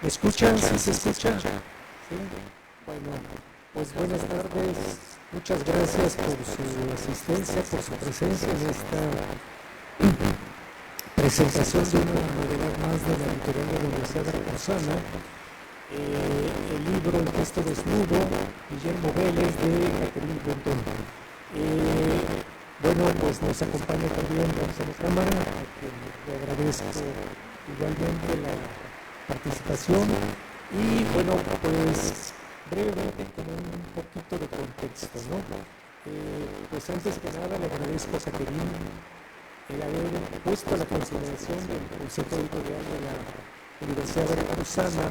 ¿Escuchan? ¿Sí se escucha? Sí. Bueno, pues buenas tardes. Muchas gracias por su asistencia, por su presencia en esta presentación de una novedad más de la editorial de la Universidad Veracruzana. El libro El gesto desnudo, Guillermo Vélez, de Catherine Pontón. Bueno, pues nos acompaña también Gonzalo Cámara, que le agradezco igualmente la participación. Y bueno, pues brevemente como un poquito de contexto, ¿no? Pues antes que nada le agradezco a Catherine el haber puesto a la consideración del Consejo Editorial de la Universidad Veracruzana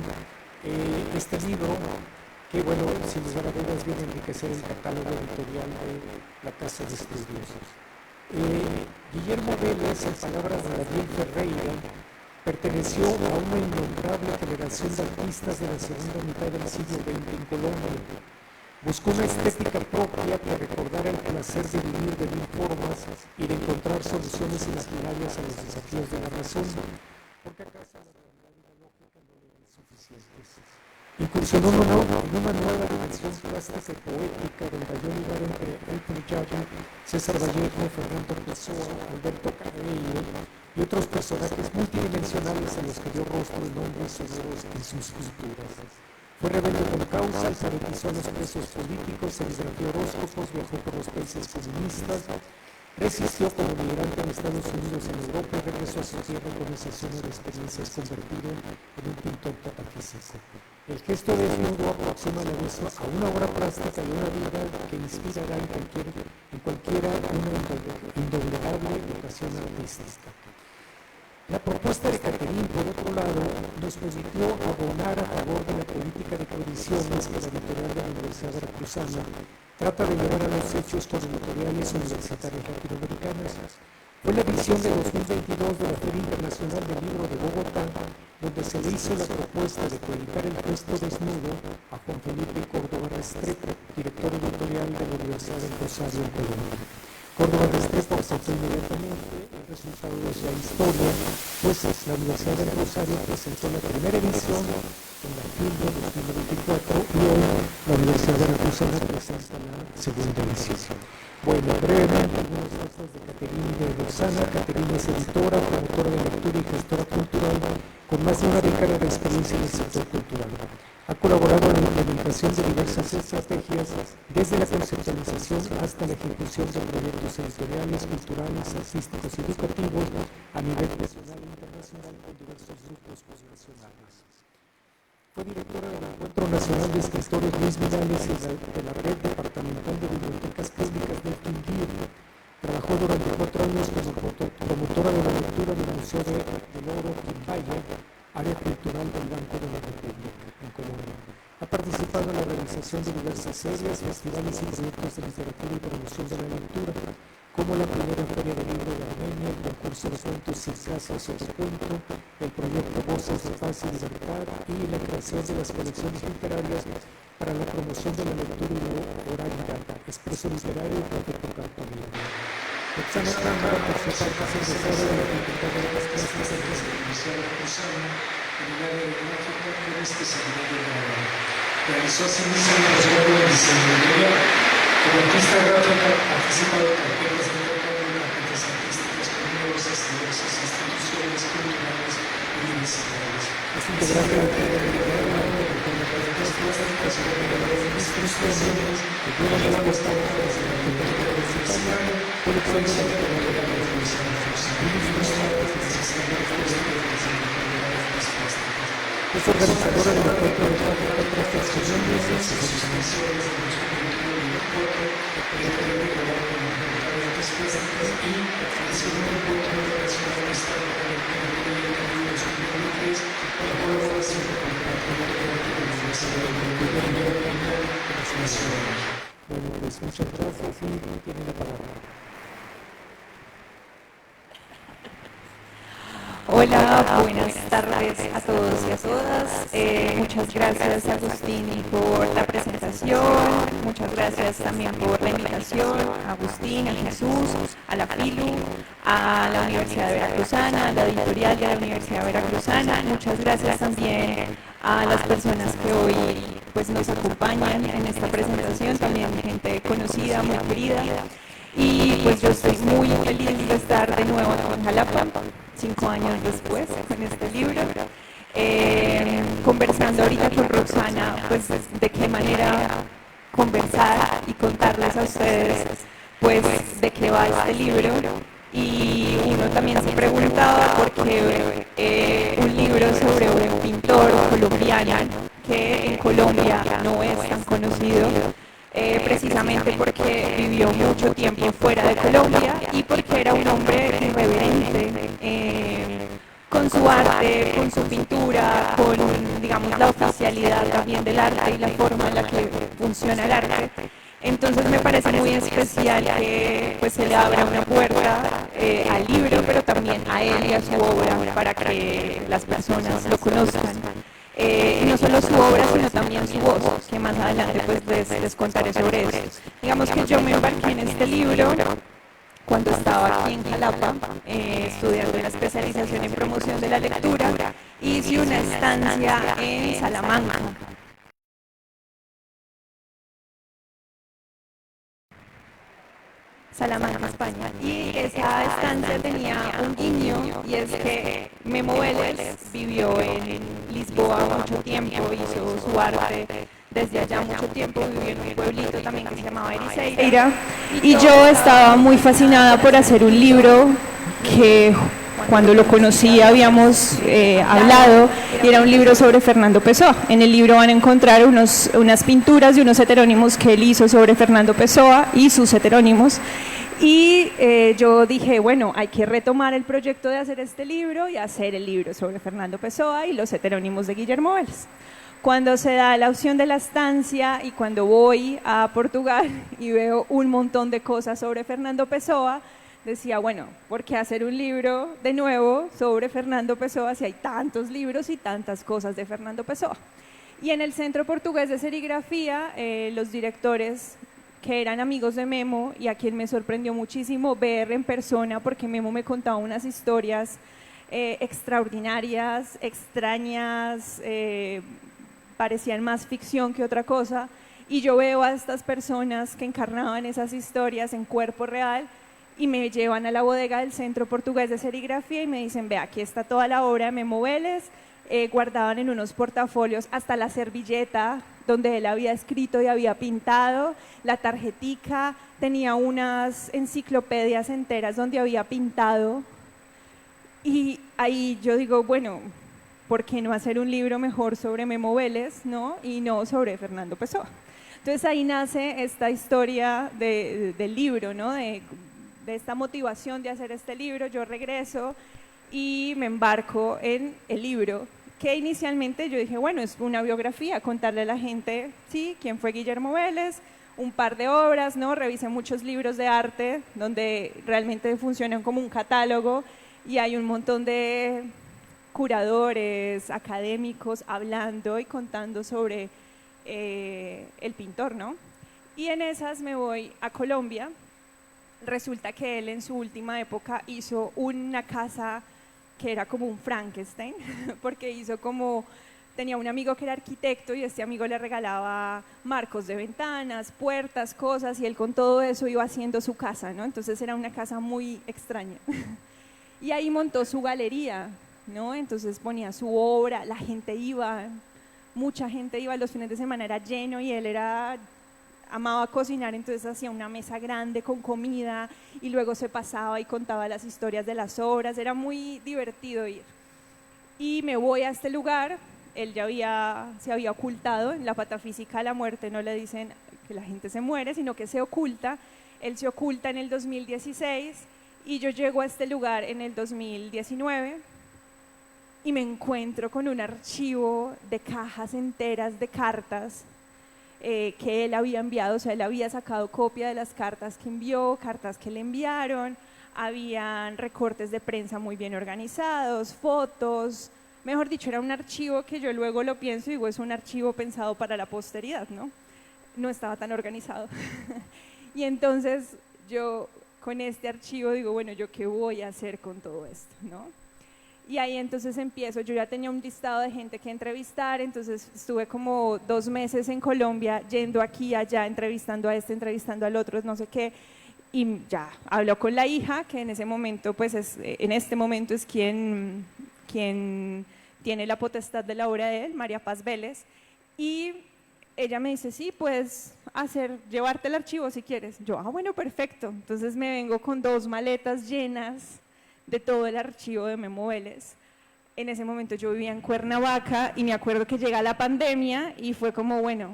este libro que, bueno, sin lugar a dudas viene a enriquecer el catálogo editorial de la Casa de Estudios. Guillermo Vélez, en palabras de Daniel Ferreira, perteneció a una innombrable generación de artistas de la segunda mitad del siglo XX en Colombia. Buscó una estética propia que recordara el placer de vivir de mil formas y de encontrar soluciones imaginarias a los desafíos de la razón, porque acaso la realidad y la lógica no le eran suficientes. Incursionó en una nueva dimensión plástica y poética donde halló lugar entre Elton John, César Vallejo, Fernando Pessoa, Alberto Carrillo y otros personajes multidimensionales a los que dio rostro y nombres sonoros en sus pinturas. Fue rebelde con causa, alfabetizó a los presos políticos, serigrafió horóscopos, viajó por los países comunistas, resistió como migrante en Estados Unidos y en Europa y regresó a su tierra con esa sonora experiencias convertido en un pintor metafísico. El gesto desnudo aproxima la vista a una obra plástica y una vida que inspirará en cualquiera una indoblegable vocación artística. La propuesta de Catherine, por otro lado, nos permitió abonar a favor de la política de coediciones que la editorial de la Universidad Veracruzana trata de llevar a los hechos con editoriales universitarias latinoamericanas. Fue la edición de 2022 de la Feria Internacional del Libro de Bogotá, donde se le hizo la propuesta de coeditar El gesto desnudo a Juan Felipe Córdoba Restrepo, director editorial de la Universidad del Rosario en Colombia. Córdoba Restrepo aceptó inmediatamente. El resultado de esa historia, pues la Universidad del Rosario presentó la primera edición en la FIL de 2024 y hoy la Universidad Veracruzana presenta la segunda edición. Bueno, brevemente algunos datos de Catherine de Lozana. Catherine es editora, promotora de lectura y gestora cultural con más de una década de experiencia en el sector cultural. Ha colaborado en la implementación de diversas estrategias, desde la conceptualización hasta la ejecución de proyectos editoriales, culturales, artísticos y educativos a nivel nacional e internacional con diversos grupos poblacionales. Fue directora del Encuentro Nacional de Escritores Luis Vidales y de la Red Departamental de Bibliotecas Públicas del Quindío. Trabajó durante 4 años como promotora de la lectura del Museo del Oro Quimbaya, área cultural del Banco de la República en Colombia. Ha participado en la realización de diversas series, festivales y proyectos de literatura y promoción de la lectura, como la primera Feria del Libro de Armenia, el concurso de cuentos sin casos y otro cuento, el proyecto Voces de Paz y Libertad y la creación de las colecciones literarias para la promoción de la lectura y la oralidad, Expreso Literario y Proyecto Cartolina. Roxana Cámara, por su parte, es egresada de la Facultad de Artes Plásticas de la Universidad Veracruzana en el área de gráfica con especialidad en moda. Realizó asimismo un posgrado en diseño. Como artista gráfica ha participado en carteles de mercado y carpetas artísticas con numerosas diversas instituciones culturales y universitarias. Es integrante del Club de Literatura, de la Academia Plásticas y de la Instituciones, que lleva la puesta de la literatura universitaria, colección de la literatura de la Universidad de es organizadora del encuentro de gráfica Trastas Comunes y sus exposiciones de los bueno, pues muchas gracias y tiene la palabra. Hola, buenas tardes a todos y a todas. Muchas gracias, Agustín, por la presentación. Muchas gracias también por la invitación a Agustín, a Jesús, a la FILU, a la Universidad Veracruzana, a la editorial de la Universidad Veracruzana. Muchas gracias también a las personas que hoy pues, nos acompañan en esta presentación, también gente conocida, muy querida. Y pues yo estoy muy feliz de estar de nuevo en Jalapa, 5 años después, con este libro, conversando ahorita con Roxana, pues de qué manera conversar y contarles a ustedes, pues de qué va este libro. Y uno también se preguntaba por qué un libro sobre un pintor colombiano que en Colombia no es tan conocido, precisamente porque vivió mucho tiempo fuera de Colombia y porque era un hombre irreverente con su arte, con su pintura, con, digamos, la oficialidad también del arte y la forma en la que funciona el arte. Entonces me parece muy especial que pues, se le abra una puerta al libro, pero también a él y a su obra para que las personas lo conozcan. Y no solo su obra, sino también su voz, que más adelante pues les contaré sobre eso. Digamos que yo me embarqué en este libro cuando estaba aquí en Jalapa, estudiando una especialización en promoción de la lectura, hice una estancia en Salamanca. Salamanca, España. Y esa estancia tenía un guiño, y es que Memo Vélez vivió en Lisboa mucho tiempo, hizo su arte desde allá mucho tiempo, vivió en un pueblito también que se llamaba Ericeira. Y yo estaba muy fascinada por hacer un libro que cuando lo conocí habíamos hablado, y era un libro sobre Fernando Pessoa. En el libro van a encontrar unas pinturas de unos heterónimos que él hizo sobre Fernando Pessoa y sus heterónimos. Y yo dije, bueno, hay que retomar el proyecto de hacer este libro y hacer el libro sobre Fernando Pessoa y los heterónimos de Guillermo Vélez. Cuando se da la opción de la estancia y cuando voy a Portugal y veo un montón de cosas sobre Fernando Pessoa, decía, bueno, ¿por qué hacer un libro de nuevo sobre Fernando Pessoa si hay tantos libros y tantas cosas de Fernando Pessoa? Y en el Centro Portugués de Serigrafía, los directores que eran amigos de Memo y a quien me sorprendió muchísimo ver en persona, porque Memo me contaba unas historias extraordinarias, extrañas, parecían más ficción que otra cosa, y yo veo a estas personas que encarnaban esas historias en cuerpo real y me llevan a la bodega del Centro Portugués de Serigrafía y me dicen, ve, aquí está toda la obra de Memo Vélez, guardaban en unos portafolios hasta la servilleta donde él había escrito y había pintado, la tarjetica, tenía unas enciclopedias enteras donde había pintado, y ahí yo digo, bueno, ¿por qué no hacer un libro mejor sobre Memo Vélez, ¿no? Y no sobre Fernando Pessoa? Entonces ahí nace esta historia del libro, ¿no? De esta motivación de hacer este libro. Yo regreso y me embarco en el libro, que inicialmente yo dije, bueno, es una biografía, contarle a la gente, sí, quién fue Guillermo Vélez, un par de obras, ¿no? Revisé muchos libros de arte donde realmente funcionan como un catálogo y hay un montón de curadores, académicos hablando y contando sobre el pintor, ¿no? Y en esas me voy a Colombia. Resulta que él en su última época hizo una casa que era como un Frankenstein, porque tenía un amigo que era arquitecto y este amigo le regalaba marcos de ventanas, puertas, cosas, y él con todo eso iba haciendo su casa, ¿no? Entonces era una casa muy extraña. Y ahí montó su galería, ¿no? Entonces ponía su obra, la gente iba, mucha gente iba, los fines de semana era lleno y él amaba cocinar, entonces hacía una mesa grande con comida y luego se pasaba y contaba las historias de las obras, era muy divertido ir. Y me voy a este lugar, él ya se había ocultado, en la patafísica de la muerte no le dicen que la gente se muere, sino que se oculta. Él se oculta en el 2016 y yo llego a este lugar en el 2019 y me encuentro con un archivo de cajas enteras de cartas que él había enviado, o sea, él había sacado copia de las cartas que envió, cartas que le enviaron, habían recortes de prensa muy bien organizados, fotos, mejor dicho, era un archivo que yo luego lo pienso y digo, es un archivo pensado para la posteridad, ¿no? No estaba tan organizado. Y entonces yo con este archivo digo, bueno, ¿yo qué voy a hacer con todo esto, no? Y ahí entonces empiezo, yo ya tenía un listado de gente que entrevistar, entonces estuve como 2 meses en Colombia, yendo aquí, allá, entrevistando a este, entrevistando al otro, no sé qué, y ya, habló con la hija, que en ese momento, pues en este momento es quien tiene la potestad de la obra de él, María Paz Vélez, y ella me dice, sí, puedes llevarte el archivo si quieres. Yo, bueno, perfecto. Entonces me vengo con 2 maletas llenas de todo el archivo de Memo Vélez. En ese momento yo vivía en Cuernavaca y me acuerdo que llega la pandemia y fue como, bueno,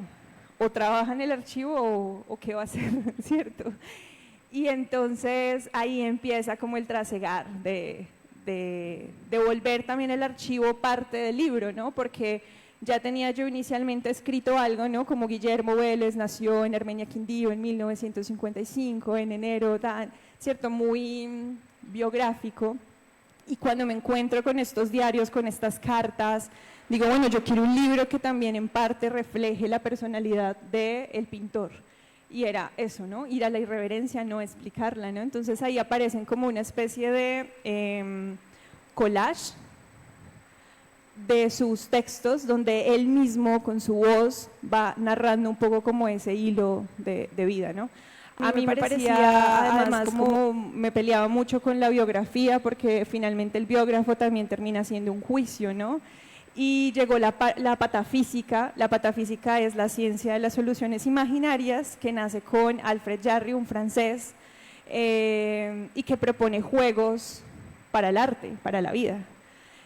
o trabaja en el archivo o qué va a hacer, ¿cierto? Y entonces ahí empieza como el trasegar de volver también el archivo parte del libro, ¿no? Porque ya tenía yo inicialmente escrito algo, ¿no? Como Guillermo Vélez nació en Armenia, Quindío en 1955, en enero, ¿cierto? Muy biográfico. Y cuando me encuentro con estos diarios, con estas cartas, digo, bueno, yo quiero un libro que también en parte refleje la personalidad del pintor. Y era eso, ¿no? Ir a la irreverencia, no explicarla, ¿no? Entonces ahí aparecen como una especie de collage de sus textos, donde él mismo con su voz va narrando un poco como ese hilo de vida, ¿no? A mí me parecía, además, como me peleaba mucho con la biografía, porque finalmente el biógrafo también termina siendo un juicio, ¿no? Y llegó la patafísica. La patafísica es la ciencia de las soluciones imaginarias, que nace con Alfred Jarry, un francés, y que propone juegos para el arte, para la vida.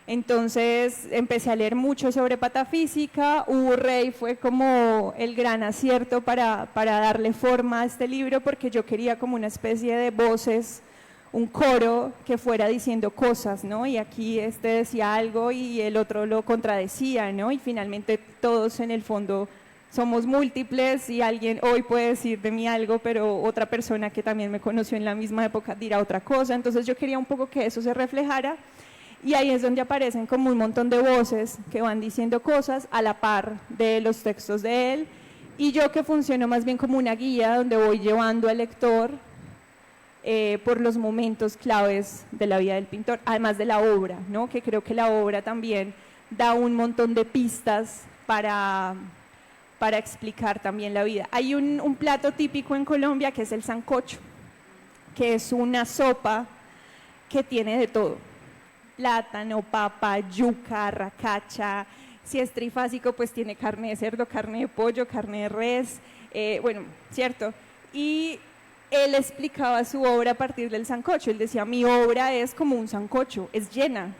Entonces empecé a leer mucho sobre patafísica. Hugo Rey fue como el gran acierto para darle forma a este libro, porque yo quería como una especie de voces, un coro que fuera diciendo cosas, ¿no? Y aquí este decía algo y el otro lo contradecía, ¿no? Y finalmente todos en el fondo somos múltiples y alguien hoy puede decir de mí algo, pero otra persona que también me conoció en la misma época dirá otra cosa. Entonces yo quería un poco que eso se reflejara. Y ahí es donde aparecen como un montón de voces que van diciendo cosas a la par de los textos de él, y yo que funciono más bien como una guía donde voy llevando al lector por los momentos claves de la vida del pintor, además de la obra, ¿no? Que creo que la obra también da un montón de pistas para explicar también la vida. Hay un plato típico en Colombia que es el sancocho, que es una sopa que tiene de todo: plátano, papa, yuca, racacha. Si es trifásico, pues tiene carne de cerdo, carne de pollo, carne de res, bueno, ¿cierto? Y él explicaba su obra a partir del sancocho. Él decía, mi obra es como un sancocho, es llena.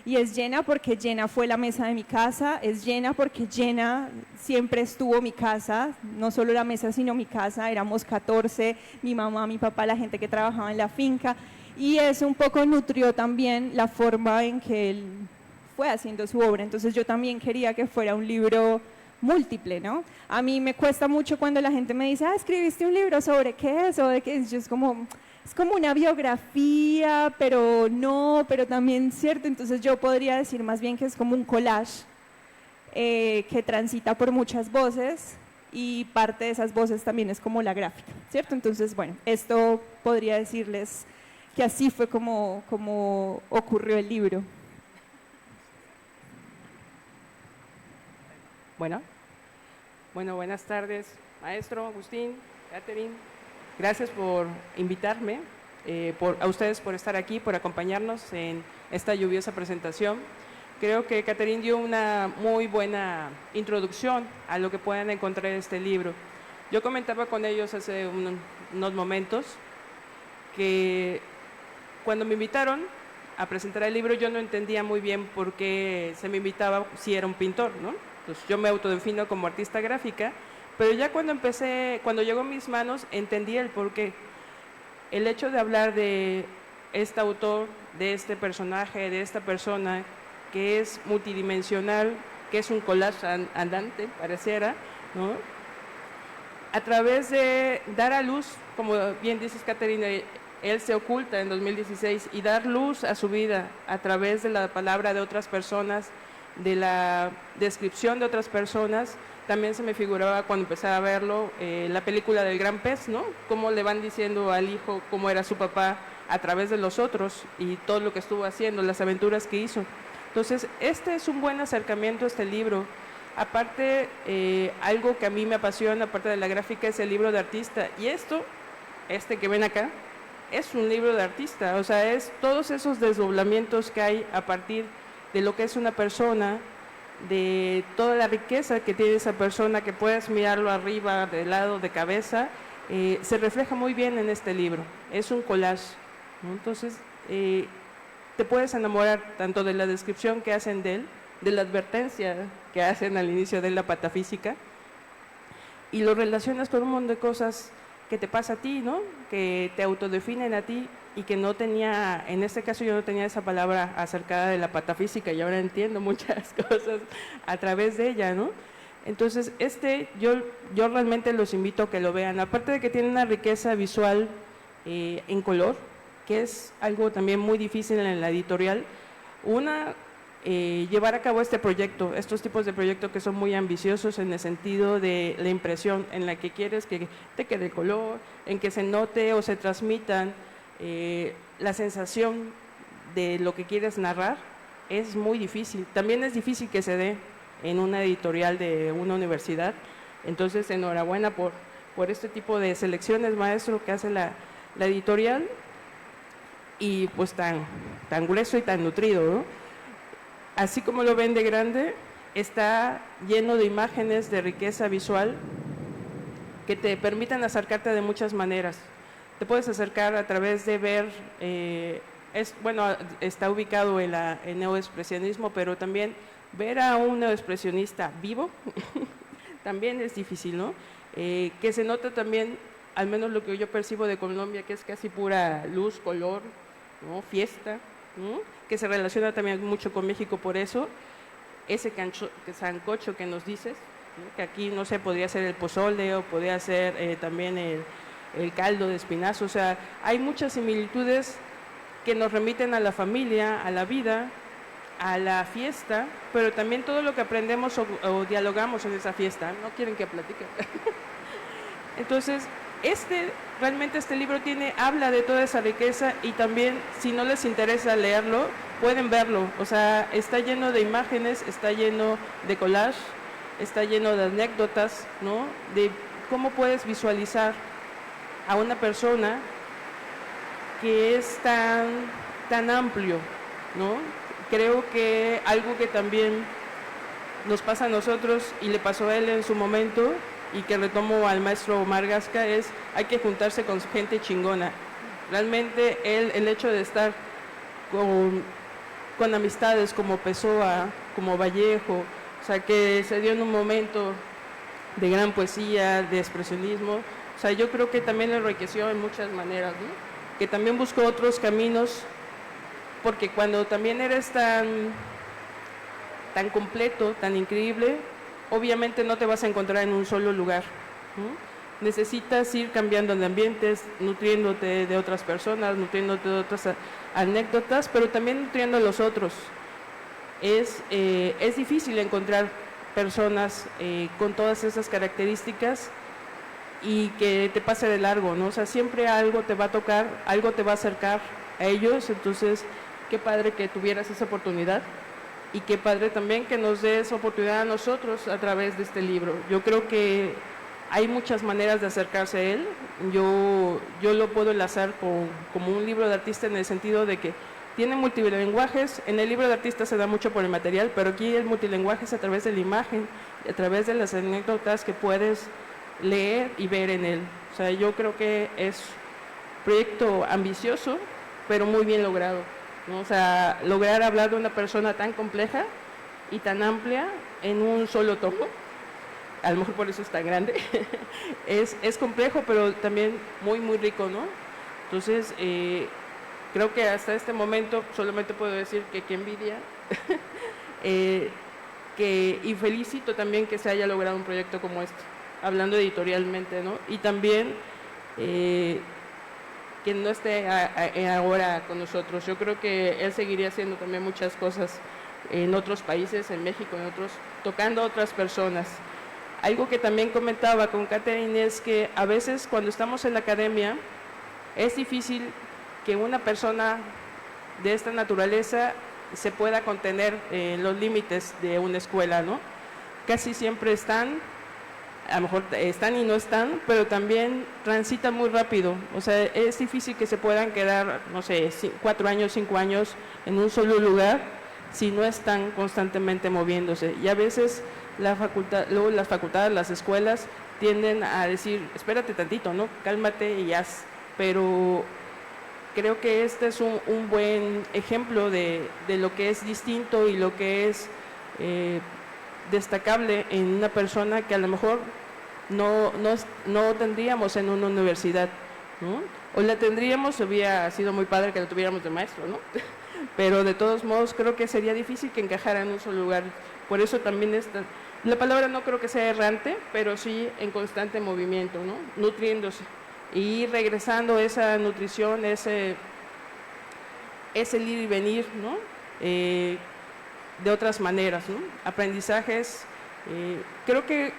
Y es llena porque llena fue la mesa de mi casa, es llena porque llena siempre estuvo mi casa, no solo la mesa, sino mi casa. Éramos 14, mi mamá, mi papá, la gente que trabajaba en la finca. Y eso un poco nutrió también la forma en que él fue haciendo su obra. Entonces yo también quería que fuera un libro múltiple, ¿no? A mí me cuesta mucho cuando la gente me dice, ¿escribiste un libro sobre qué es? O de qué es. Yo es como una biografía, pero no, pero también cierto. Entonces yo podría decir más bien que es como un collage que transita por muchas voces, y parte de esas voces también es como la gráfica, ¿cierto? Entonces, bueno, esto podría decirles que así fue como ocurrió el libro. Bueno, buenas tardes, maestro, Agustín, Catherine. Gracias por invitarme, a ustedes por estar aquí, por acompañarnos en esta lluviosa presentación. Creo que Catherine dio una muy buena introducción a lo que pueden encontrar en este libro. Yo comentaba con ellos hace unos momentos que cuando me invitaron a presentar el libro yo no entendía muy bien por qué se me invitaba si era un pintor, ¿no? Entonces yo me autodefino como artista gráfica, pero ya cuando llegó a mis manos entendí el porqué. El hecho de hablar de este autor, de este personaje, de esta persona que es multidimensional, que es un collage andante, pareciera, ¿no? A través de dar a luz, como bien dices, Caterina, él se oculta en 2016 y dar luz a su vida a través de la palabra de otras personas, de la descripción de otras personas. También se me figuraba cuando empecé a verlo la película del Gran Pez, ¿no? Cómo le van diciendo al hijo cómo era su papá a través de los otros y todo lo que estuvo haciendo, las aventuras que hizo. Entonces, este es un buen acercamiento a este libro. Aparte, algo que a mí me apasiona, aparte de la gráfica, es el libro de artista. Y este que ven acá, es un libro de artista. O sea, es todos esos desdoblamientos que hay a partir de lo que es una persona, de toda la riqueza que tiene esa persona, que puedes mirarlo arriba, de lado, de cabeza, se refleja muy bien en este libro. Es un collage, ¿no? Entonces, te puedes enamorar tanto de la descripción que hacen de él, de la advertencia que hacen al inicio de la patafísica, y lo relacionas con un montón de cosas que te pasa a ti, ¿no? Que te autodefinen a ti y que no tenía, en este caso yo no tenía esa palabra acerca de la patafísica y ahora entiendo muchas cosas a través de ella, ¿no? Entonces, yo realmente los invito a que lo vean, aparte de que tiene una riqueza visual en color, que es algo también muy difícil en la editorial, llevar a cabo este proyecto, estos tipos de proyectos que son muy ambiciosos en el sentido de la impresión, en la que quieres que te quede color, en que se note o se transmitan la sensación de lo que quieres narrar, es muy difícil. También es difícil que se dé en una editorial de una universidad. Entonces, enhorabuena por este tipo de selecciones, maestro, que hace la editorial, y pues tan grueso y tan nutrido, ¿no? Así como lo ven de grande, está lleno de imágenes de riqueza visual que te permiten acercarte de muchas maneras. Te puedes acercar a través de ver, está ubicado en el neoexpresionismo, pero también ver a un neoexpresionista vivo también es difícil, ¿no? Que se nota también, al menos lo que yo percibo de Colombia, que es casi pura luz, color, ¿no? Fiesta, ¿no? Que se relaciona también mucho con México por eso, ese sancocho que nos dices, ¿no? Que aquí, no sé, podría ser el pozole o podría ser también el caldo de espinazo. O sea, hay muchas similitudes que nos remiten a la familia, a la vida, a la fiesta, pero también todo lo que aprendemos o dialogamos en esa fiesta. ¿No quieren que platique? Entonces, realmente este libro habla de toda esa riqueza, y también, si no les interesa leerlo, pueden verlo. O sea, está lleno de imágenes, está lleno de collage, está lleno de anécdotas, ¿no? De cómo puedes visualizar a una persona que es tan amplio, ¿no? Creo que algo que también nos pasa a nosotros y le pasó a él en su momento, y que retomo al maestro Omar Gasca, hay que juntarse con gente chingona. Realmente el hecho de estar con amistades como Pessoa, como Vallejo, o sea, que se dio en un momento de gran poesía, de expresionismo, o sea, yo creo que también lo enriqueció en muchas maneras, ¿no? Que también buscó otros caminos, porque cuando también eres tan completo, tan increíble, obviamente no te vas a encontrar en un solo lugar, ¿no? Necesitas ir cambiando de ambientes, nutriéndote de otras personas, nutriéndote de otras anécdotas, pero también nutriendo a los otros. Es difícil encontrar personas con todas esas características y que te pase de largo, ¿no? O sea, siempre algo te va a tocar, algo te va a acercar a ellos. Entonces, qué padre que tuvieras esa oportunidad. Y qué padre también que nos dé esa oportunidad a nosotros a través de este libro. Yo creo que hay muchas maneras de acercarse a él. Yo lo puedo enlazar como un libro de artista, en el sentido de que tiene multilenguajes. En el libro de artista se da mucho por el material, pero aquí el multilenguaje es a través de la imagen, a través de las anécdotas que puedes leer y ver en él. O sea, yo creo que es un proyecto ambicioso, pero muy bien logrado, ¿no? O sea, lograr hablar de una persona tan compleja y tan amplia en un solo tomo, a lo mejor por eso es tan grande, es complejo, pero también muy, muy rico, ¿no? Entonces, creo que hasta este momento solamente puedo decir que qué envidia, y felicito también que se haya logrado un proyecto como este, hablando editorialmente, ¿no? Y también quien no esté ahora con nosotros. Yo creo que él seguiría haciendo también muchas cosas en otros países, en México, en otros, tocando a otras personas. Algo que también comentaba con Catherine es que a veces cuando estamos en la academia es difícil que una persona de esta naturaleza se pueda contener en los límites de una escuela, ¿no? Casi siempre están, a lo mejor están y no están, pero también transitan muy rápido. O sea, es difícil que se puedan quedar, no sé, 4 años, 5 años en un solo lugar si no están constantemente moviéndose. Y a veces luego las facultades, las escuelas tienden a decir, espérate tantito, ¿no? Cálmate y haz. Pero creo que este es un buen ejemplo de lo que es distinto y lo que es destacable en una persona que a lo mejor no tendríamos en una universidad, ¿no? O la tendríamos, hubiera sido muy padre que la tuviéramos de maestro, ¿no? Pero de todos modos creo que sería difícil que encajara en un solo lugar. Por eso también la palabra no creo que sea errante, pero sí en constante movimiento, ¿no? Nutriéndose y regresando esa nutrición, ese ir y venir, ¿no? De otras maneras, ¿no? Aprendizajes. Creo que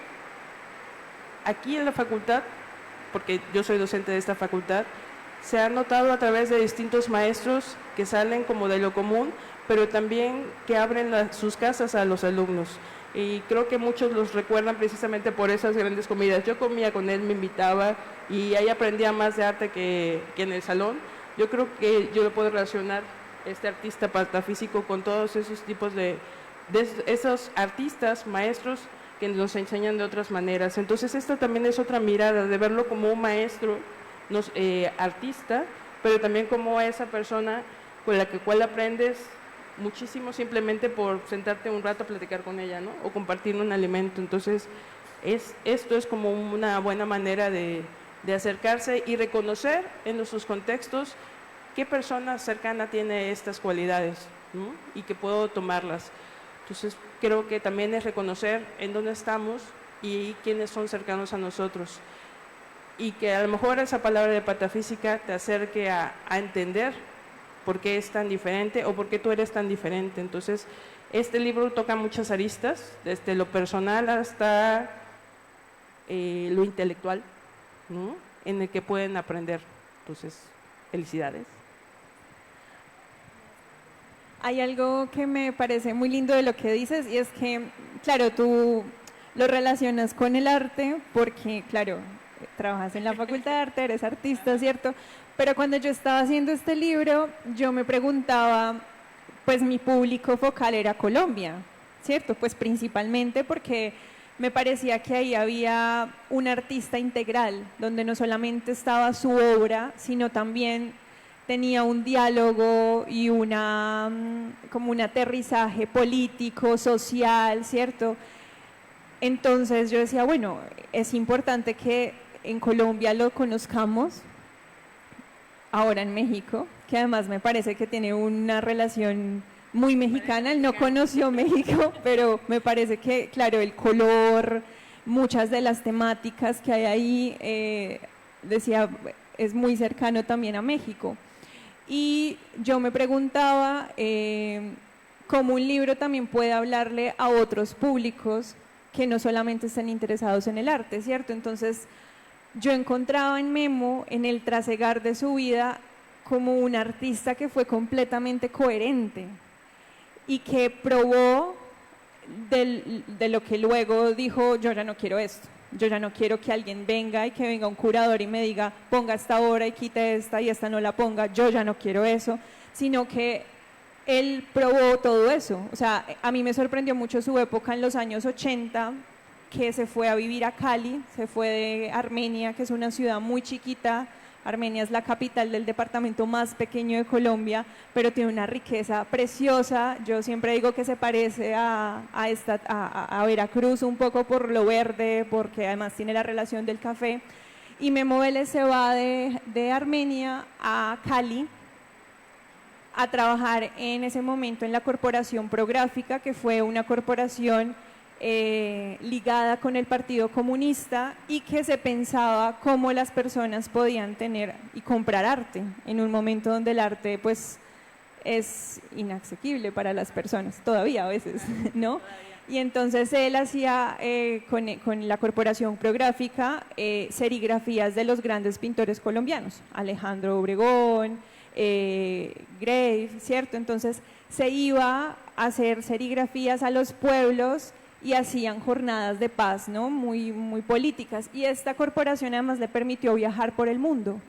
aquí en la facultad, porque yo soy docente de esta facultad, se ha notado a través de distintos maestros que salen como de lo común, pero también que abren sus casas a los alumnos. Y creo que muchos los recuerdan precisamente por esas grandes comidas. Yo comía con él, me invitaba y ahí aprendía más de arte que en el salón. Yo creo que yo lo puedo relacionar, este artista patafísico, con todos esos tipos de esos artistas, maestros que nos enseñan de otras maneras. Entonces esta también es otra mirada, de verlo como un maestro, artista, pero también como esa persona con la cual aprendes muchísimo simplemente por sentarte un rato a platicar con ella, ¿no? O compartir un alimento. Entonces esto es como una buena manera de acercarse y reconocer en nuestros contextos qué persona cercana tiene estas cualidades, ¿no? Y que puedo tomarlas. Entonces creo que también es reconocer en dónde estamos y quiénes son cercanos a nosotros. Y que a lo mejor esa palabra de patafísica te acerque a entender por qué es tan diferente o por qué tú eres tan diferente. Entonces, este libro toca muchas aristas, desde lo personal hasta lo intelectual, ¿no? En el que pueden aprender. Entonces, felicidades. Hay algo que me parece muy lindo de lo que dices y es que, claro, tú lo relacionas con el arte porque, claro, trabajas en la Facultad de Arte, eres artista, ¿cierto? Pero cuando yo estaba haciendo este libro, yo me preguntaba, pues mi público focal era Colombia, ¿cierto? Pues principalmente porque me parecía que ahí había un artista integral, donde no solamente estaba su obra, sino también tenía un diálogo y como un aterrizaje político, social, ¿cierto? Entonces yo decía, bueno, es importante que en Colombia lo conozcamos, ahora en México, que además me parece que tiene una relación muy mexicana. Él no conoció México, pero me parece que, claro, el color, muchas de las temáticas que hay ahí, decía, es muy cercano también a México. Y yo me preguntaba cómo un libro también puede hablarle a otros públicos que no solamente estén interesados en el arte, ¿cierto? Entonces, yo encontraba en Memo, en el trasegar de su vida, como un artista que fue completamente coherente y que probó de lo que luego dijo, yo ya no quiero esto, yo ya no quiero que alguien venga y que venga un curador y me diga, ponga esta obra y quite esta y esta no la ponga, yo ya no quiero eso, sino que él probó todo eso. O sea, a mí me sorprendió mucho su época en los años 80, que se fue a vivir a Cali, se fue de Armenia, que es una ciudad muy chiquita. Armenia es la capital del departamento más pequeño de Colombia, pero tiene una riqueza preciosa. Yo siempre digo que se parece a Veracruz un poco por lo verde, porque además tiene la relación del café. Y Memo Vélez se va de Armenia a Cali a trabajar en ese momento en la corporación Prográfica, que fue una corporación ligada con el Partido Comunista y que se pensaba cómo las personas podían tener y comprar arte en un momento donde el arte pues es inaccesible para las personas, todavía a veces, ¿no? Y entonces él hacía con la Corporación Prográfica serigrafías de los grandes pintores colombianos, Alejandro Obregón, Grave, ¿cierto? Entonces se iba a hacer serigrafías a los pueblos y hacían jornadas de paz, ¿no? Muy, muy políticas. Y esta corporación además le permitió viajar por el mundo,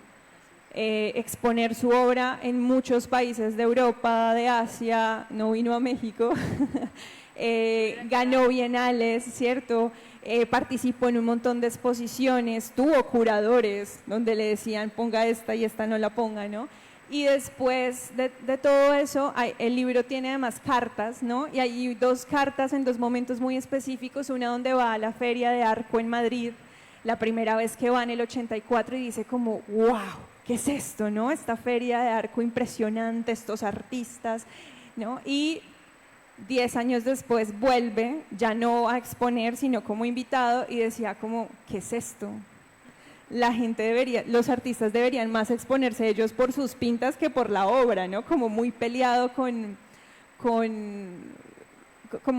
exponer su obra en muchos países de Europa, de Asia, no vino a México, ganó bienales, ¿cierto? Participó en un montón de exposiciones, tuvo curadores donde le decían ponga esta y esta no la ponga, ¿no? Y después de todo eso, el libro tiene además cartas, ¿no? Y hay 2 cartas en 2 momentos muy específicos, una donde va a la Feria de Arco en Madrid, la primera vez que va en el 84 y dice como, wow, ¿qué es esto, no? Esta Feria de Arco impresionante, estos artistas, ¿no? Y 10 años después vuelve, ya no a exponer, sino como invitado y decía como, ¿qué es esto? La gente debería, los artistas deberían más exponerse ellos por sus pintas que por la obra, ¿no? Como muy peleado como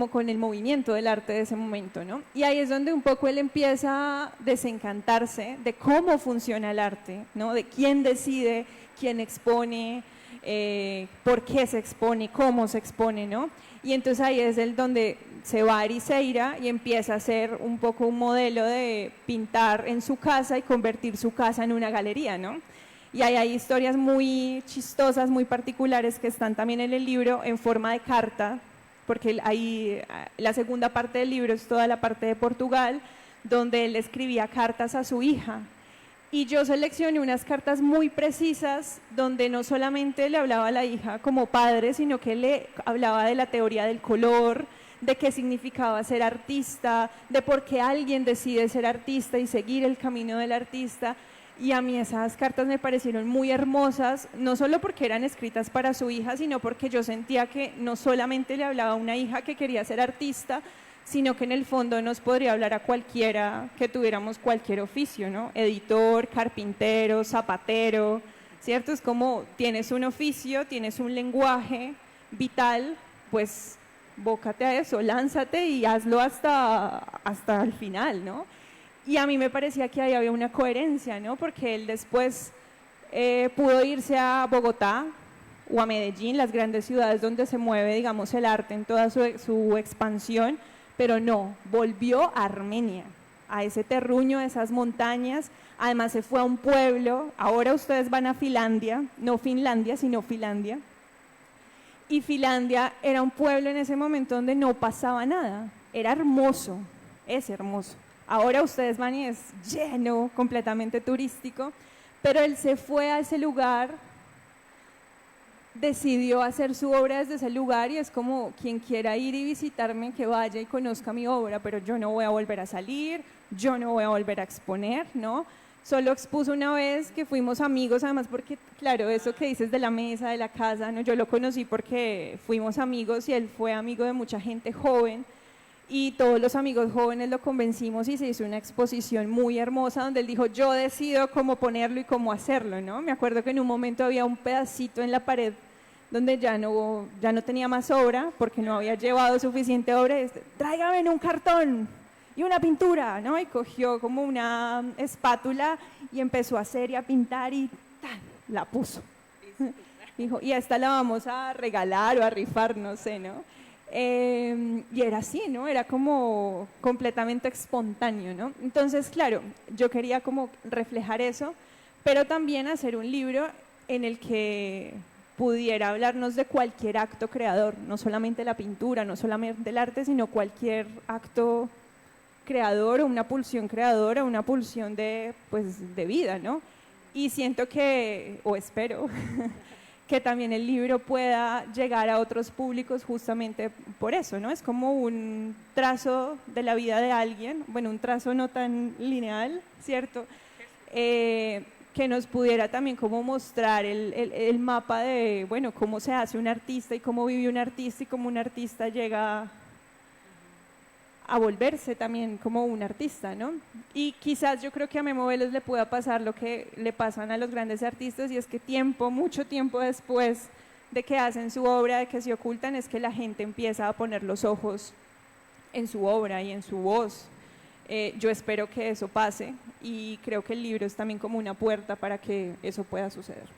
con el movimiento del arte de ese momento, ¿no? Y ahí es donde un poco él empieza a desencantarse de cómo funciona el arte, ¿no? De quién decide, quién expone, por qué se expone, cómo se expone, ¿no? Y entonces ahí es el donde se va a Ericeira y empieza a hacer un poco un modelo de pintar en su casa y convertir su casa en una galería, ¿no? Y ahí hay historias muy chistosas, muy particulares que están también en el libro en forma de carta, porque ahí la segunda parte del libro es toda la parte de Portugal, donde él escribía cartas a su hija. Y yo seleccioné unas cartas muy precisas donde no solamente le hablaba a la hija como padre, sino que le hablaba de la teoría del color, de qué significaba ser artista, de por qué alguien decide ser artista y seguir el camino del artista. Y a mí esas cartas me parecieron muy hermosas, no solo porque eran escritas para su hija, sino porque yo sentía que no solamente le hablaba a una hija que quería ser artista, sino que en el fondo nos podría hablar a cualquiera que tuviéramos cualquier oficio, ¿no? Editor, carpintero, zapatero, ¿cierto? Es como tienes un oficio, tienes un lenguaje vital, pues bócate a eso, lánzate y hazlo hasta el final, ¿no? Y a mí me parecía que ahí había una coherencia, ¿no? Porque él después pudo irse a Bogotá o a Medellín, las grandes ciudades donde se mueve, digamos, el arte en toda su expansión, pero no, volvió a Armenia, a ese terruño, a esas montañas, además se fue a un pueblo, ahora ustedes van a Finlandia, no Finlandia, sino Finlandia, y Finlandia era un pueblo en ese momento donde no pasaba nada, era hermoso, es hermoso. Ahora ustedes van y es lleno, completamente turístico, pero él se fue a ese lugar, decidió hacer su obra desde ese lugar y es como quien quiera ir y visitarme, que vaya y conozca mi obra, pero yo no voy a volver a salir, yo no voy a volver a exponer, ¿no? Solo expuso una vez que fuimos amigos, además porque, claro, eso que dices de la mesa, de la casa, ¿no? Yo lo conocí porque fuimos amigos y él fue amigo de mucha gente joven, y todos los amigos jóvenes lo convencimos y se hizo una exposición muy hermosa donde él dijo, yo decido cómo ponerlo y cómo hacerlo, ¿no? Me acuerdo que en un momento había un pedacito en la pared donde ya no tenía más obra porque no había llevado suficiente obra, y tráigame en un cartón y una pintura, ¿no? Y cogió como una espátula y empezó a hacer y a pintar y ¡tan! La puso. Dijo, y esta la vamos a regalar o a rifar, no sé, ¿no? Y era así, ¿no? Era como completamente espontáneo, ¿no? Entonces, claro, yo quería como reflejar eso, pero también hacer un libro en el que pudiera hablarnos de cualquier acto creador, no solamente la pintura, no solamente el arte, sino cualquier acto creador o una pulsión creadora, una pulsión de, pues, de vida, ¿no? Y siento que, o espero, que también el libro pueda llegar a otros públicos justamente por eso, ¿no? Es como un trazo de la vida de alguien, bueno, un trazo no tan lineal, ¿cierto? Que nos pudiera también como mostrar el mapa de, bueno, cómo se hace un artista y cómo vive un artista y cómo un artista llega a volverse también como un artista, ¿no? Y quizás yo creo que a Memo Vélez le pueda pasar lo que le pasan a los grandes artistas, y es que mucho tiempo después de que hacen su obra, de que se ocultan, es que la gente empieza a poner los ojos en su obra y en su voz. Yo espero que eso pase, y creo que el libro es también como una puerta para que eso pueda suceder.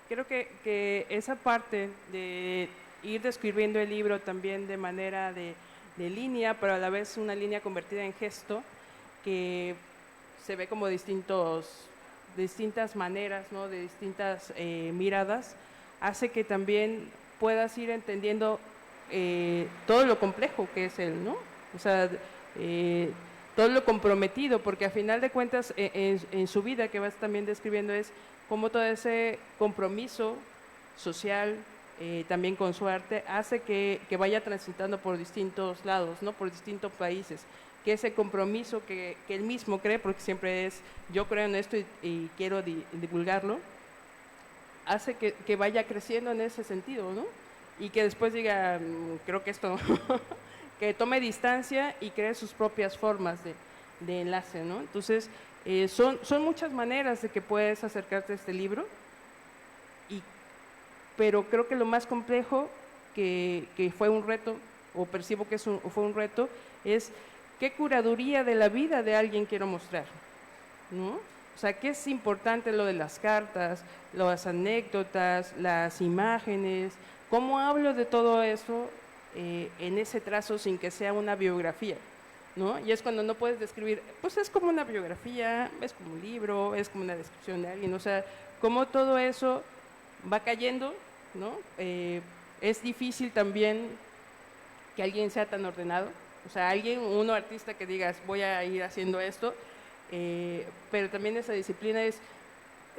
Creo que esa parte de ir describiendo el libro también de manera de línea, pero a la vez una línea convertida en gesto, que se ve como distintas maneras, ¿no? De distintas miradas, hace que también puedas ir entendiendo todo lo complejo que es él, ¿no? O sea, todo lo comprometido, porque a final de cuentas en su vida que vas también describiendo es como todo ese compromiso social, también con su arte, hace que vaya transitando por distintos lados, ¿no? Por distintos países, que ese compromiso que él mismo cree, porque siempre es, yo creo en esto y quiero divulgarlo, hace que vaya creciendo en ese sentido, ¿no? Y que después diga, creo que esto, que tome distancia y cree sus propias formas de enlace, ¿no? Entonces, son muchas maneras de que puedes acercarte a este libro, pero creo que lo más complejo que fue un reto, o percibo que fue un reto, es qué curaduría de la vida de alguien quiero mostrar, ¿no? O sea, qué es importante lo de las cartas, las anécdotas, las imágenes, cómo hablo de todo eso en ese trazo sin que sea una biografía, ¿no? Y es cuando no puedes describir, pues es como una biografía, es como un libro, es como una descripción de alguien, o sea, cómo todo eso va cayendo, ¿no? Es difícil también que alguien sea tan ordenado, o sea, uno artista que digas, voy a ir haciendo esto, pero también esa disciplina es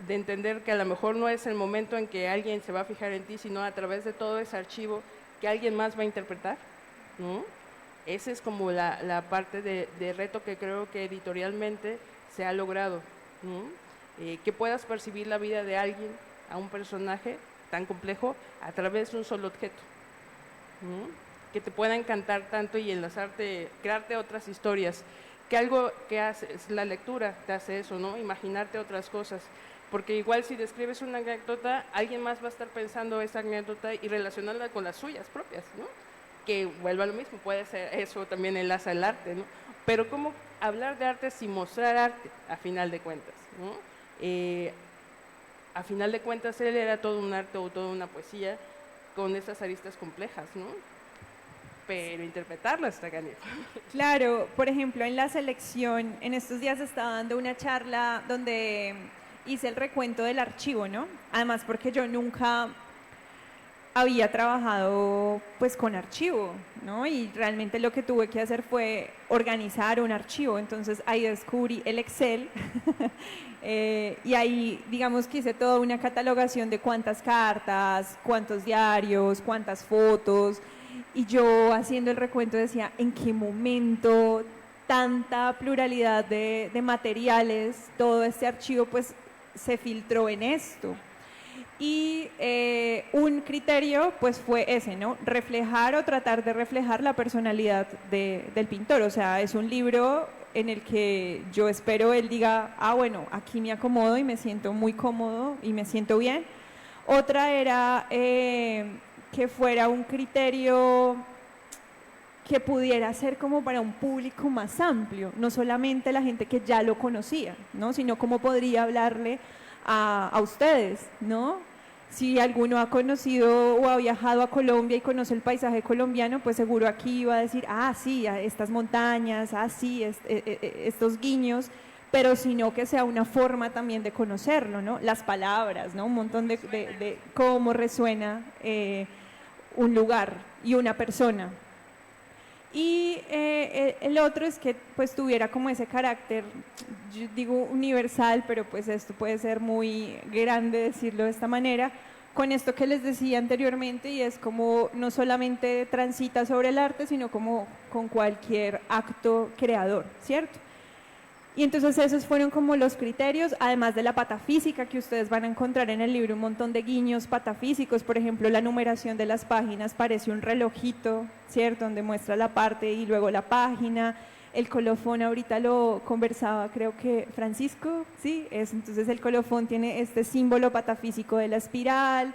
de entender que a lo mejor no es el momento en que alguien se va a fijar en ti, sino a través de todo ese archivo que alguien más va a interpretar, ¿no? Esa es como la parte de reto que creo que editorialmente se ha logrado, ¿no? Que puedas percibir la vida de alguien, a un personaje tan complejo, a través de un solo objeto, ¿no? Que te pueda encantar tanto y enlazarte, crearte otras historias, que algo que hace, la lectura te hace eso, ¿no? Imaginarte otras cosas, porque igual si describes una anécdota, alguien más va a estar pensando esa anécdota y relacionarla con las suyas propias, ¿no? Que vuelva a lo mismo, puede ser eso también enlaza el arte, ¿no? Pero cómo hablar de arte sin mostrar arte, a final de cuentas, ¿no? A final de cuentas él era todo un arte o toda una poesía con esas aristas complejas, ¿no? Pero interpretarlo está canijo. Claro, por ejemplo, en la selección, en estos días estaba dando una charla donde hice el recuento del archivo, ¿no? Además porque yo nunca había trabajado pues con archivo, ¿no? Y realmente lo que tuve que hacer fue organizar un archivo, entonces ahí descubrí el Excel y ahí digamos que hice toda una catalogación de cuántas cartas, cuántos diarios, cuántas fotos, y yo haciendo el recuento decía, ¿en qué momento tanta pluralidad de materiales, todo este archivo pues se filtró en esto? Y un criterio pues fue ese, ¿no? Reflejar o tratar de reflejar la personalidad del pintor, o sea, es un libro en el que yo espero él diga, ah bueno, aquí me acomodo y me siento muy cómodo y me siento bien. Otra era que fuera un criterio que pudiera ser como para un público más amplio, no solamente la gente que ya lo conocía, ¿no? Sino cómo podría hablarle a ustedes, ¿no? Si alguno ha conocido o ha viajado a Colombia y conoce el paisaje colombiano, pues seguro aquí va a decir, ah, sí, estas montañas, ah, sí, estos guiños, pero sino que sea una forma también de conocerlo, ¿no? Las palabras, ¿no? Un montón de cómo resuena un lugar y una persona. Y el otro es que pues tuviera como ese carácter, yo digo universal, pero pues esto puede ser muy grande decirlo de esta manera, con esto que les decía anteriormente, y es como no solamente transita sobre el arte, sino como con cualquier acto creador, ¿cierto? Y entonces esos fueron como los criterios, además de la patafísica, que ustedes van a encontrar en el libro un montón de guiños patafísicos. Por ejemplo, la numeración de las páginas parece un relojito, ¿cierto? Donde muestra la parte y luego la página. El colofón, ahorita lo conversaba, creo que Francisco, ¿sí? Entonces el colofón tiene este símbolo patafísico de la espiral,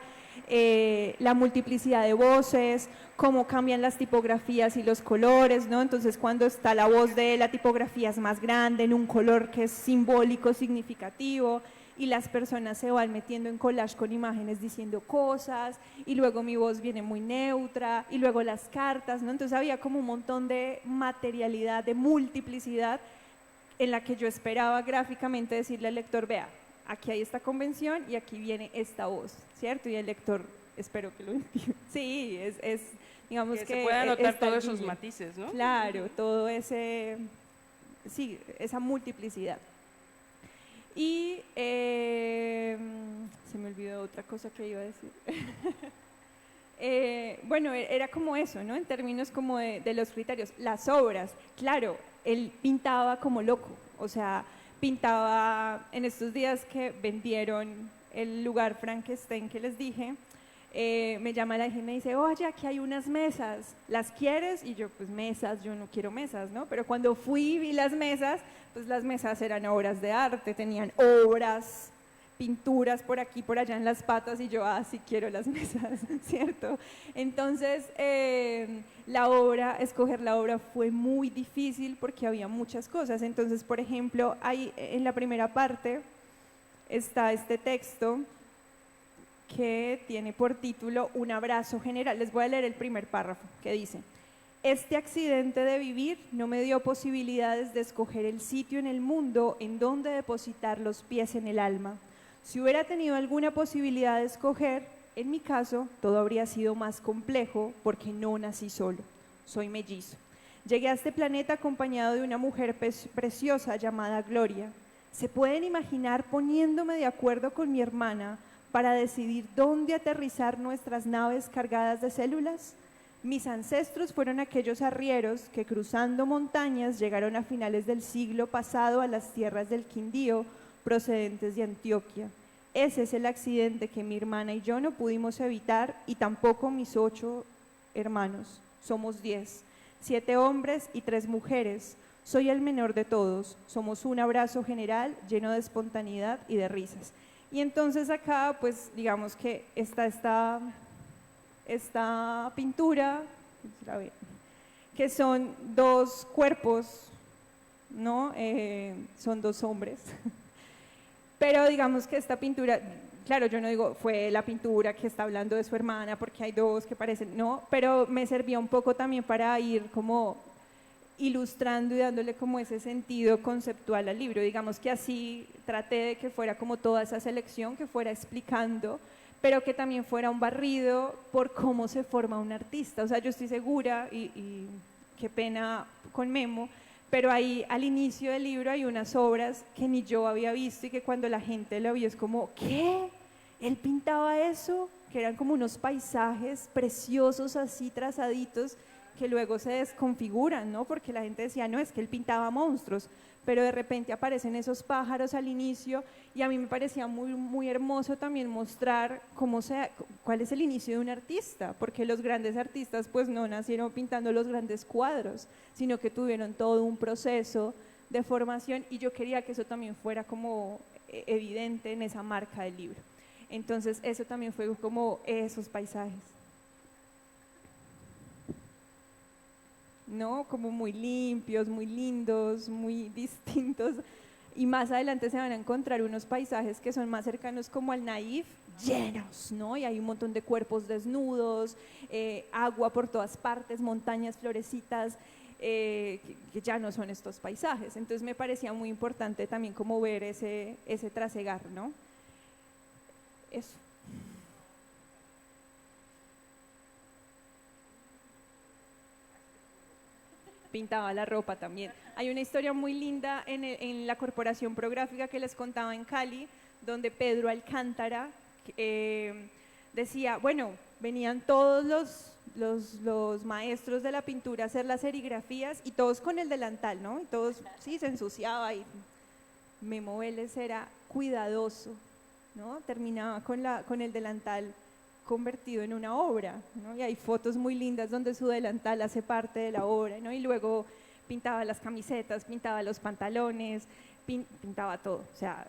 la multiplicidad de voces, cómo cambian las tipografías y los colores, ¿no? Entonces cuando está la voz de la tipografía es más grande, en un color que es simbólico, significativo, y las personas se van metiendo en collage con imágenes diciendo cosas, y luego mi voz viene muy neutra, y luego las cartas, ¿no? Entonces había como un montón de materialidad, de multiplicidad, en la que yo esperaba gráficamente decirle al lector, vea, aquí hay esta convención y aquí viene esta voz, ¿cierto? Y el lector, espero que lo entienda. Sí, digamos que se puedan notar todos esos matices, ¿no? Claro, todo esa multiplicidad. Y se me olvidó otra cosa que iba a decir. Bueno, era como eso, ¿no? En términos como de los criterios. Las obras, claro, él pintaba como loco, o sea, pintaba en estos días que vendieron el lugar Frankenstein que les dije, me llama la gente y me dice, oye, aquí hay unas mesas, ¿las quieres? Y yo, pues mesas, yo no quiero mesas, ¿no? Pero cuando fui y vi las mesas, pues las mesas eran obras de arte, tenían obras, pinturas por aquí, por allá en las patas, y yo, sí quiero las mesas, ¿cierto? Entonces, escoger la obra fue muy difícil porque había muchas cosas. Entonces, por ejemplo, ahí en la primera parte está este texto que tiene por título Un abrazo general. Les voy a leer el primer párrafo que dice: este accidente de vivir no me dio posibilidades de escoger el sitio en el mundo en donde depositar los pies en el alma. Si hubiera tenido alguna posibilidad de escoger, en mi caso, todo habría sido más complejo porque no nací solo. Soy mellizo. Llegué a este planeta acompañado de una mujer preciosa llamada Gloria. ¿Se pueden imaginar poniéndome de acuerdo con mi hermana para decidir dónde aterrizar nuestras naves cargadas de células? Mis ancestros fueron aquellos arrieros que cruzando montañas llegaron a finales del siglo pasado a las tierras del Quindío, procedentes de Antioquia. Ese es el accidente que mi hermana y yo no pudimos evitar, y tampoco mis 8 hermanos. Somos 10, 7 hombres y 3 mujeres. Soy el menor de todos. Somos un abrazo general lleno de espontaneidad y de risas. Y entonces acá, pues digamos que está esta pintura, que son 2 cuerpos, ¿no? Son 2 hombres. Pero digamos que esta pintura, claro, yo no digo fue la pintura que está hablando de su hermana porque hay 2 que parecen, no, pero me servía un poco también para ir como ilustrando y dándole como ese sentido conceptual al libro. Digamos que así traté de que fuera como toda esa selección, que fuera explicando, pero que también fuera un barrido por cómo se forma un artista. O sea, yo estoy segura, y qué pena con Memo, pero ahí al inicio del libro hay unas obras que ni yo había visto y que cuando la gente lo vio es como, ¿qué? ¿Él pintaba eso? Que eran como unos paisajes preciosos así trazaditos que luego se desconfiguran, ¿no? Porque la gente decía, no, es que él pintaba monstruos, pero de repente aparecen esos pájaros al inicio y a mí me parecía muy, muy hermoso también mostrar cuál es el inicio de un artista, porque los grandes artistas pues no nacieron pintando los grandes cuadros, sino que tuvieron todo un proceso de formación, y yo quería que eso también fuera como evidente en esa marca del libro. Entonces eso también fue como esos paisajes, ¿no? Como muy limpios, muy lindos, muy distintos, y más adelante se van a encontrar unos paisajes que son más cercanos como al naif, llenos, ¿no? Y hay un montón de cuerpos desnudos, agua por todas partes, montañas, florecitas, que ya no son estos paisajes. Entonces me parecía muy importante también como ver ese trasegar, ¿no? Eso. Pintaba la ropa también. Hay una historia muy linda en la Corporación Prográfica que les contaba en Cali, donde Pedro Alcántara decía, bueno, venían todos los maestros de la pintura a hacer las serigrafías y todos con el delantal, ¿no? Y todos, sí, se ensuciaba y Memo Vélez era cuidadoso, ¿no? Terminaba con el delantal convertido en una obra, ¿no? Y hay fotos muy lindas donde su delantal hace parte de la obra, ¿no? Y luego pintaba las camisetas, pintaba los pantalones, pintaba todo, o sea,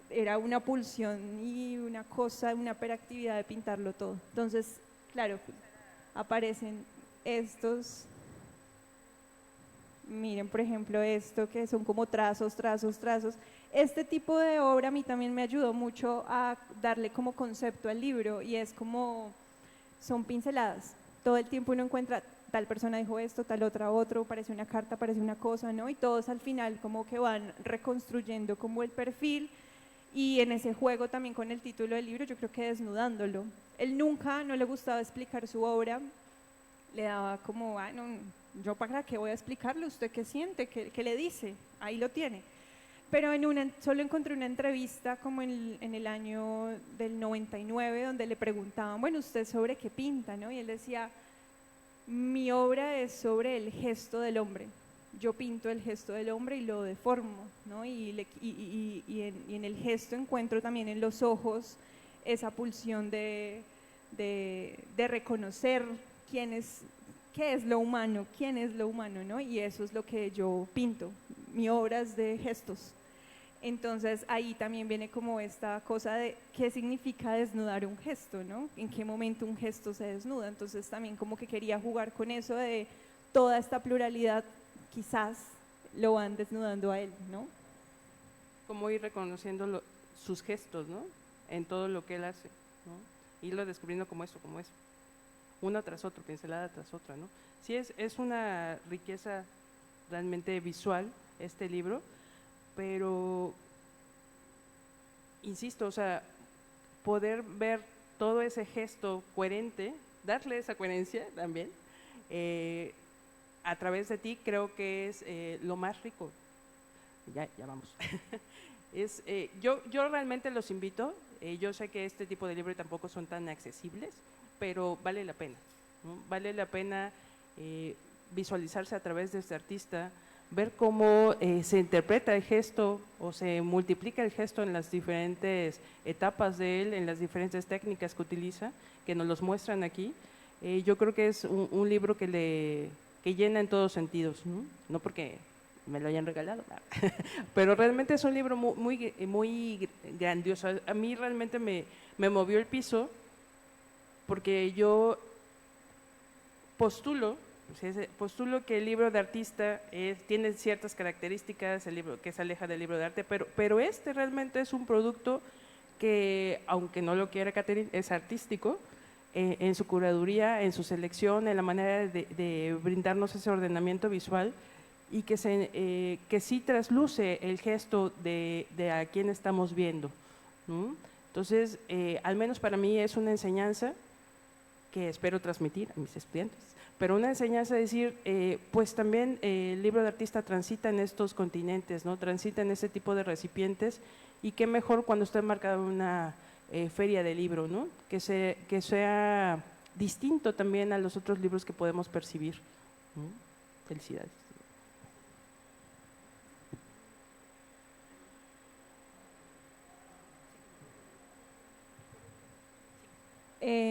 era una pulsión y una cosa, una hiperactividad de pintarlo todo. Entonces, claro, aparecen estos, miren por ejemplo esto que son como trazos. Este tipo de obra a mí también me ayudó mucho a darle como concepto al libro y es como, son pinceladas, todo el tiempo uno encuentra tal persona dijo esto, tal otra otro, parece una carta, parece una cosa, ¿no? Y todos al final como que van reconstruyendo como el perfil y en ese juego también con el título del libro yo creo que desnudándolo. Él nunca, no le gustaba explicar su obra, le daba como, no, yo para qué voy a explicarle, usted qué siente, qué le dice, ahí lo tiene. Pero solo encontré una entrevista como en el año del 99 donde le preguntaban, bueno, ¿usted sobre qué pinta? ¿No? Y él decía, mi obra es sobre el gesto del hombre, yo pinto el gesto del hombre y lo deformo, ¿no? Y en el gesto encuentro también en los ojos esa pulsión de reconocer qué es lo humano, ¿no? Y eso es lo que yo pinto, mi obra es de gestos. Entonces ahí también viene como esta cosa de qué significa desnudar un gesto, ¿no? En qué momento un gesto se desnuda. Entonces también como que quería jugar con eso de toda esta pluralidad, quizás lo van desnudando a él, ¿no? Como ir reconociendo sus gestos, ¿no? En todo lo que él hace, ¿no? Irlo descubriendo como eso, uno tras otro, pincelada tras otra, ¿no? Sí, es una riqueza realmente visual este libro, pero insisto, o sea, poder ver todo ese gesto coherente, darle esa coherencia también, a través de ti creo que es lo más rico. Ya vamos. Yo realmente los invito, yo sé que este tipo de libros tampoco son tan accesibles, pero vale la pena, ¿no? Vale la pena visualizarse a través de este artista, ver cómo se interpreta el gesto o se multiplica el gesto en las diferentes etapas de él, en las diferentes técnicas que utiliza, que nos los muestran aquí. Yo creo que es un libro que llena en todos sentidos, ¿no? No porque me lo hayan regalado, pero realmente es un libro muy grandioso. A mí realmente me movió el piso porque yo postulo que el libro de artista tiene ciertas características, el libro que se aleja del libro de arte, pero este realmente es un producto que, aunque no lo quiera Catherine, es artístico en su curaduría, en su selección, en la manera de brindarnos ese ordenamiento visual y que sí trasluce el gesto de a quién estamos viendo, ¿no? Entonces, al menos para mí es una enseñanza que espero transmitir a mis estudiantes, pero una enseñanza de decir, pues también el libro de artista transita en estos continentes, ¿no? Transita en ese tipo de recipientes, y qué mejor cuando está enmarcada una feria de libro, ¿no? Que sea distinto también a los otros libros que podemos percibir, ¿no? Felicidades.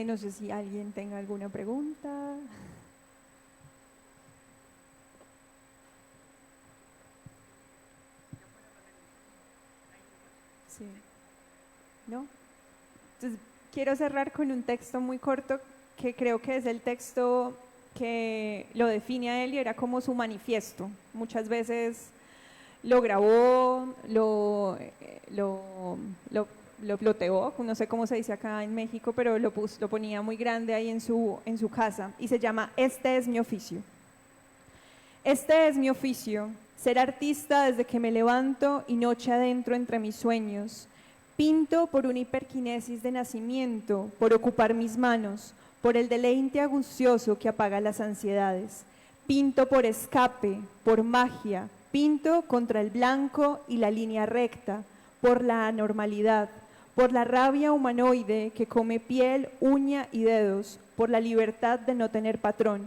No sé si alguien tenga alguna pregunta. Sí. ¿No? Entonces, quiero cerrar con un texto muy corto que creo que es el texto que lo define a él y era como su manifiesto. Muchas veces lo grabó, lo ploteó, no sé cómo se dice acá en México, pero lo ponía muy grande ahí en su casa y se llama Este es mi oficio. Este es mi oficio, ser artista desde que me levanto y noche adentro entre mis sueños. Pinto por una hiperquinesis de nacimiento, por ocupar mis manos, por el deleite angustioso que apaga las ansiedades. Pinto por escape, por magia, pinto contra el blanco y la línea recta, por la anormalidad, por la rabia humanoide que come piel, uña y dedos, por la libertad de no tener patrón.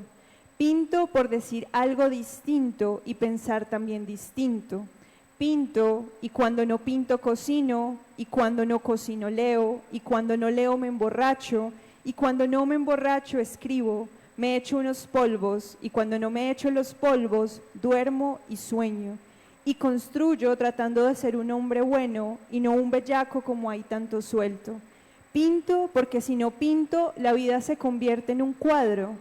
Pinto por decir algo distinto y pensar también distinto. Pinto y cuando no pinto cocino, y cuando no cocino leo, y cuando no leo me emborracho, y cuando no me emborracho escribo, me echo unos polvos, y cuando no me echo los polvos duermo y sueño. Y construyo tratando de ser un hombre bueno y no un bellaco como hay tanto suelto. Pinto porque si no pinto, la vida se convierte en un cuadro.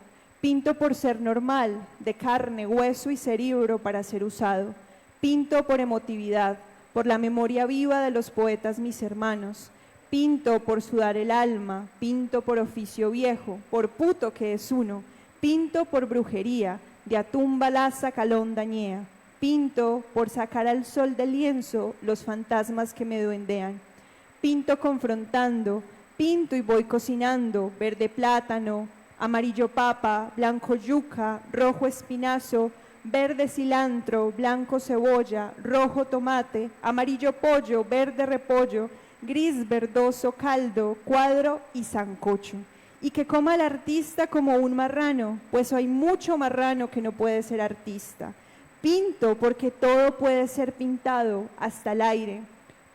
Pinto por ser normal, de carne, hueso y cerebro para ser usado. Pinto por emotividad, por la memoria viva de los poetas mis hermanos. Pinto por sudar el alma, pinto por oficio viejo, por puto que es uno. Pinto por brujería, de atún balaza calón dañea. Pinto por sacar al sol del lienzo los fantasmas que me duendean. Pinto confrontando, pinto y voy cocinando, verde plátano, amarillo papa, blanco yuca, rojo espinazo, verde cilantro, blanco cebolla, rojo tomate, amarillo pollo, verde repollo, gris verdoso caldo, cuadro y sancocho. Y que coma el artista como un marrano, pues hay mucho marrano que no puede ser artista. Pinto porque todo puede ser pintado, hasta el aire.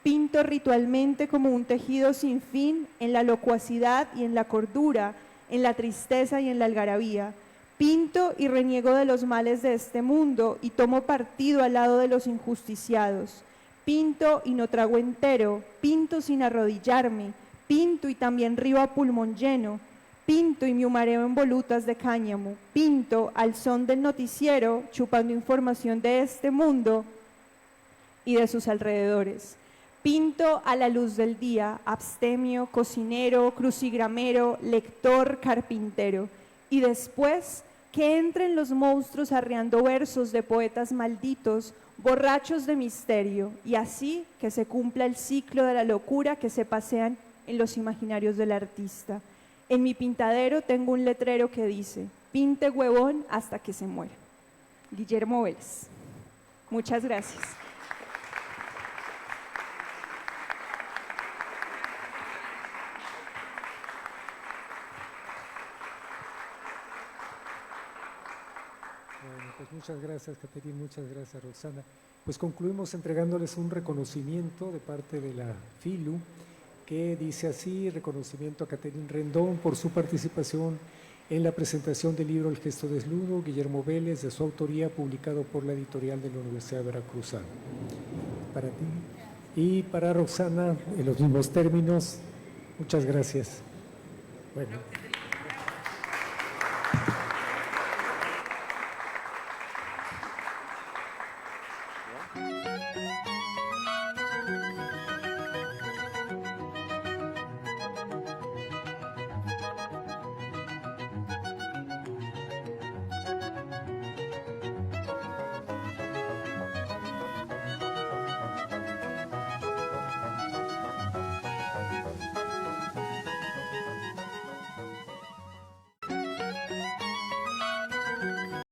Pinto ritualmente como un tejido sin fin en la locuacidad y en la cordura, en la tristeza y en la algarabía. Pinto y reniego de los males de este mundo y tomo partido al lado de los injusticiados. Pinto y no trago entero, pinto sin arrodillarme, pinto y también río a pulmón lleno. Pinto y me humareo en volutas de cáñamo, pinto al son del noticiero, chupando información de este mundo y de sus alrededores. Pinto a la luz del día, abstemio, cocinero, crucigramero, lector, carpintero. Y después que entren los monstruos arreando versos de poetas malditos, borrachos de misterio, y así que se cumpla el ciclo de la locura que se pasean en los imaginarios del artista. En mi pintadero tengo un letrero que dice, pinte huevón hasta que se muera. Guillermo Vélez. Muchas gracias. Bueno, pues muchas gracias, Caterina, muchas gracias, Roxana. Pues concluimos entregándoles un reconocimiento de parte de la FILU, que dice así: reconocimiento a Caterina Rendón por su participación en la presentación del libro El gesto desnudo, Guillermo Vélez, de su autoría, publicado por la editorial de la Universidad Veracruzana. Para ti. Y para Roxana, en los mismos términos, muchas gracias. Bueno.